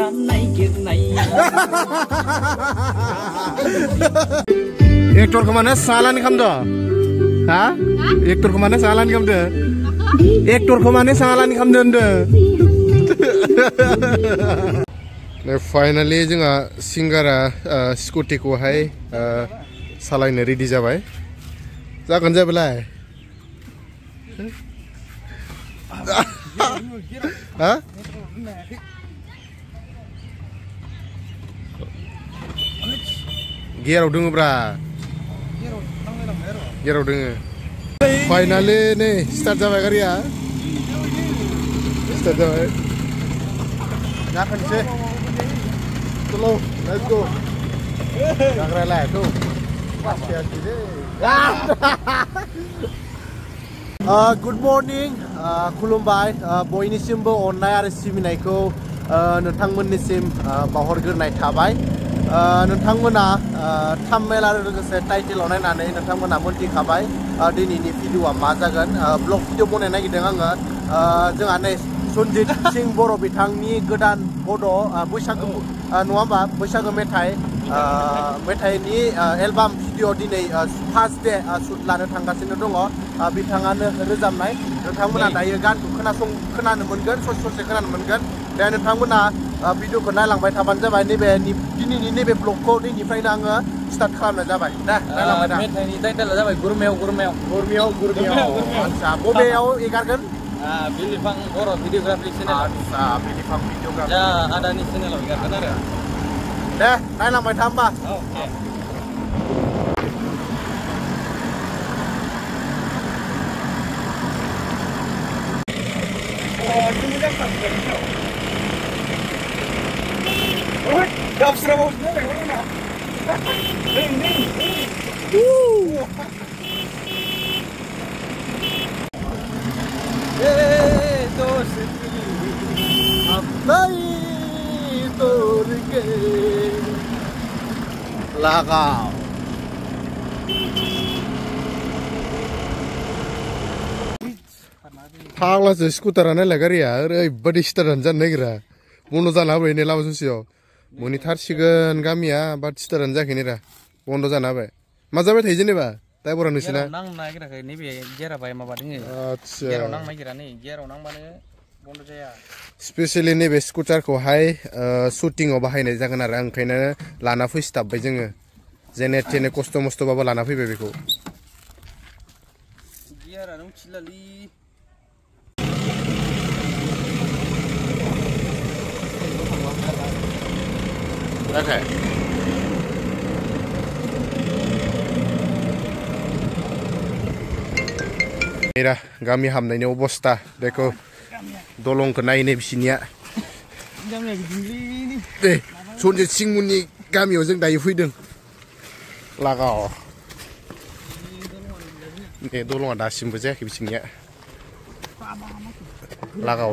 Nam nay kiêng này. Ektor kemana salah nih kamu tuh? Hah? Ektor kemana salah nih kamu tuh? Ektor kemana salah nih kamu tuh? Nah, finally जोंहा सिंगारा स्कुटिखौहाय सालायनो रेडि जाबाय जागोन जाबायलाय हा गियाराव दोङोब्रा गियाराव दोङो फाइनालि नै स्टार्ट जाबाय गारिया स्टार्ट जाबाय जाखानोसै चलो लेट्स गो जाग्रालाय तो गुड मर्निं खुलुमबाय बयनिसिमबो अननाय आरो सिबिनायखौ नोंथांमोननिसिम बावहरग्रोनाय थाबाय नोंथांमोना थाम्बनेल आरो लोगोसे टाइटेलाव नायनानै नोंथांमोना मोनथिखाबाय दिनैनि भिडिअआ मा जागोन ब्लग भिडिअ बनायनो नागिरदों आङो जोंहा नै सनजित सिंह बर' बिथांनि गोदान बड' बैसागु नङा होमबा बैसागु मेथाइनि एलबाम भिडिअ दिनै फार्स्ट डे शुट लानो थांगासिनो दङ बिथाङानो रोजाबनाय नोंथांमोना दायो गानखौ खोनानो मोनगोन ससे खोनानो मोनगोन दा नोंथांमोना भिडिअखौ नायलांबाय थाबानो जाबाय नैबे दिनैनि नैबे ब्लगखौ दिनैनिफ्रायनो आङो स्टार्ट खालामनाय जाबाय दा नायलांबाय दा मेथाइनि टाइटेला जाबाय गुरमेव आदसा बबेयाव एगारगोन बिलिफां बर' भिडिअग्राफि चेनेल आदसा बिलिफां भिडिअग्राफि जा आदानि चेनेलाव एगारगोन आरो दे नायलांबाय था होमबा Lagaw फाग्लासो स्कुटारानो गारिया ओरैबायदि स्टारानो जानो नागिरा बन्द जाना होबाय नै लामा ससेयाव मोनहैथारसिगोन गामिया बाट स्टारानो जायाखैनोरा बन्द जाना होबाय मा जाबाय थायो जेनेबा ड्राइभारा नोंसिना नांनो नागिराखै नैबे गियाराबाय माबा दोङो आदसा गियाराव नांनो नागिरा नै गियाराव नांबानो बन्द जाया स्पेशली नैबे स्कुटारखौहाय शुटिंआव बाहायनाय जागोन आरो ओंखायनो लाना फैस्ताबबाय जोङो जेने थेने खस्थ' मस्थ'बाबो लाना फैबाय बेखौ गियारानो उथिलालै Okay. Mira, गामि हाबनायनि अबस्था देखो दलंखौ नायनाय बिसिनिया दे सनजित सिंहमोननि गामियाव जों दायो फैदों लागाव दे दलंआ दासिमबो जायाखै बिसिनिया लागाव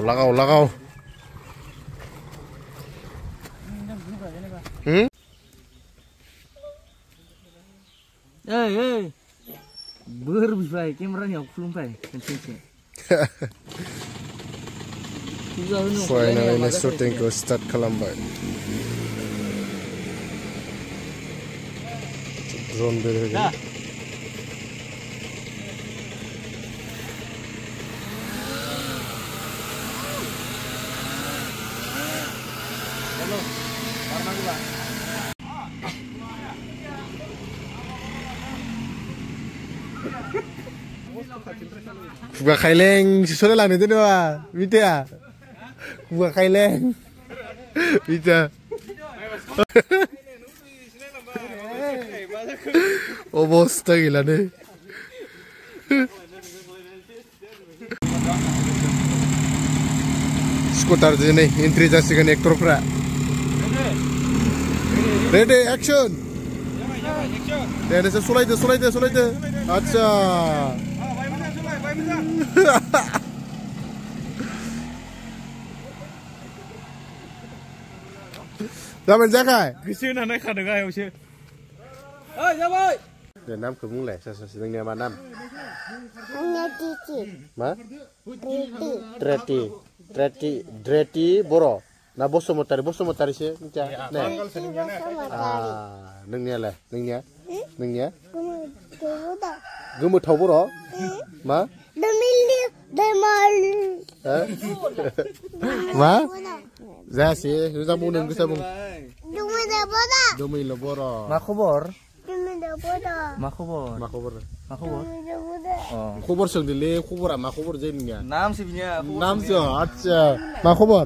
बोर बिबाय केमेरानियाव खुलुमबाय खनसे फाइनालि शुटिंखौ स्टार्ट खालामबाय ड्रोन बेरहोगोन Kuga kaileng sudah lah itu doa, gitu ya. Kuga kaileng, bisa. Oh bos, gila deh. Skuter ini entry jasikan aktor pra. Ready, action. Ya, ada sulai deh. Acha. Zaman jakai. Kisah nak naik kadang ayam sih. Jabai. Dan nam kemulai, saya sedang nama nam. Netici. Ma? Dreti Dreti Boro. ना बसुमतारी सो मिथिया ने नोंनियालाय नोंनिया गोमोथाव बर' मा मा जायासै मोजां बुं नों गोसा बुं दोमैल' बर' मा खबर खबर सोंदोंलै खबरा मा खबर जायो नोंनिया नामसो बिनिया नामसो आच्छा मा खबर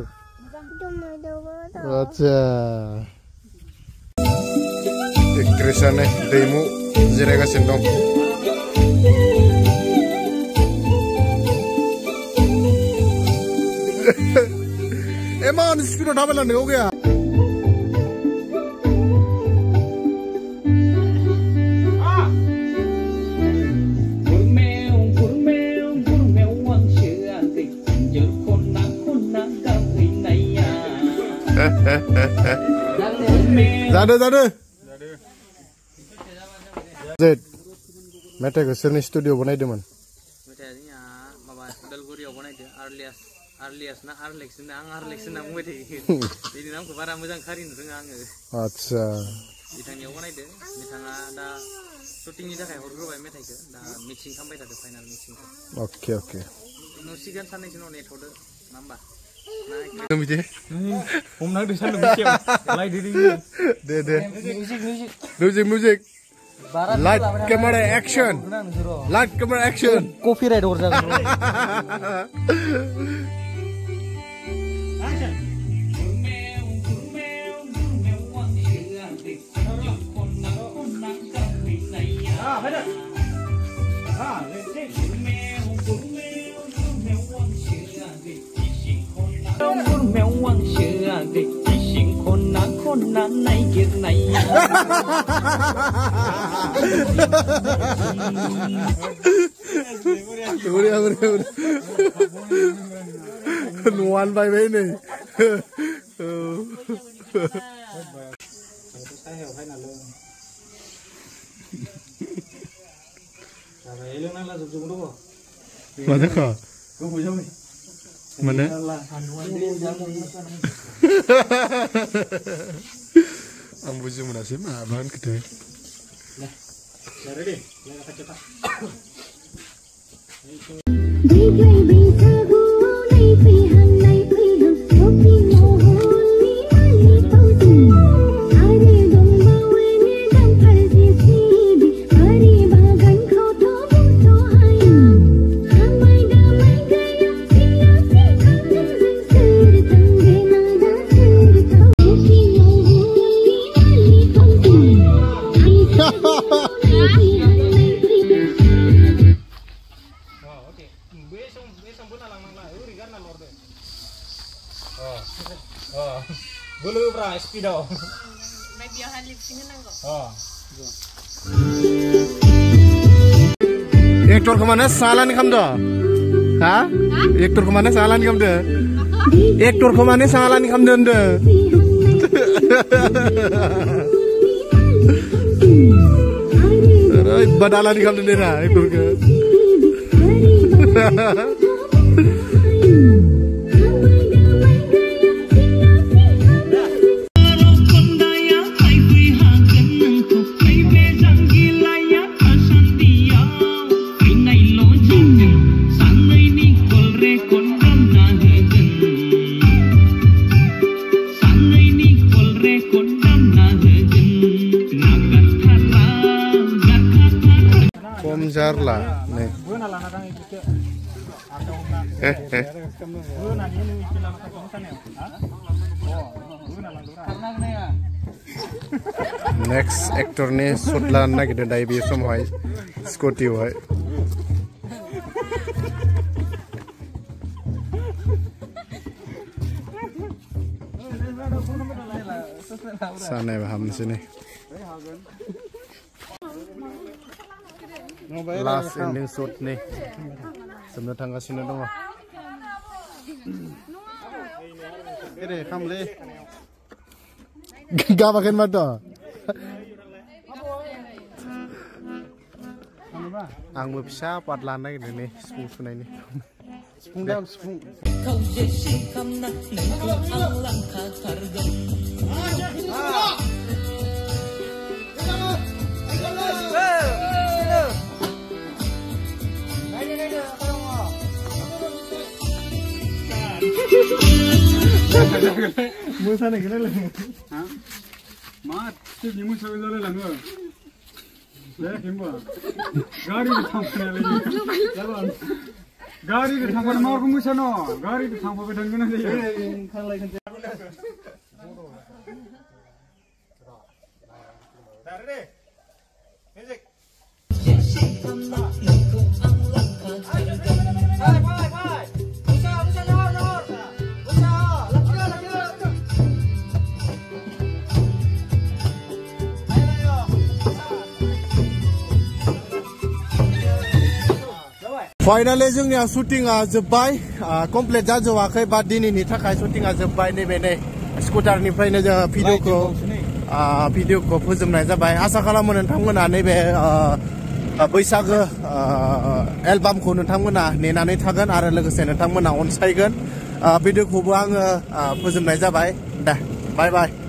आच्छा एक्ट्रेसानो दैमु जिरायगासिनो दं एमान स्पिडआव थाबायलांदों हो गया Zade Zed मेथाइखौ सोरनि स्टुडिअ बनायदोंमोन मेथाइया माबा उदालगुरियाव बनायदो आरलियास ना आरलेक्स ना आं आरलेक्स होनना बुंबाय थायो बेनि नामखौ बारा मोजां खारिनो रोङा आङो आच्छा बिथांनियाव बनायदो बिथाङा दा शुटिंनि थाखाय हरग्रोबाय मेथाइखौ दा मिक्सिं खालामबाय थादो फाइनाल मिक्सिंखौ अके नुसिगोन साननैसो उनाव नेथ'दो ना होमबा बिदि हमनांदो सानदों मिथियाव लाइट दे music light camera action copyright हरजागोन Nuan bay bay này. Mana kah? Mana? Ang bujuk mana sih mah abang kita. Ektor kemana salah nih kamu dah? Hah? Ektor kemana salah nih kamu dah? Ektor kemana salah nih kamu dah? Badala nih kamu dah? Ektor ke? Komjar lah, nih. Next actor nih sutlan na kita dari biasa mohai Scotty mohai. Sana paham sini. Last ending shot nih. Sebenarnya tangga sini dong. Ini kamu le. Gak pakai mata. Ang bisa 4 lana gitu nih, 10 ini. सिफुं दाम सिफुं मोसानायखौनो लोङो मा टिभि मोसाबाय जालाय लाङो जायाखै होमबा गारिजों थांफानायालाय गारिजों थांफानो माखौ मोसानो गारिजों थांफाबाय थानो गोनां जायो फाइनाली जोंनिया शुटिंआ जोब्बाय कमप्लिट जाजोबाखै बा दिनैनि थाखाय शुटिंआ जोब्बाय नैबे नै स्कुटारनिफ्रायनो जोङो भिडिअखौ फोजोबनाय जाबाय आसा खालामो नोंथांमोना नैबे बैसागो एलबामखौ नोंथांमोना नेनानै थागोन आरो लोगोसे नोंथांमोना अनसायगोन भिडिअखौबो आङो फोजोबनाय जाबाय दे बाय बाय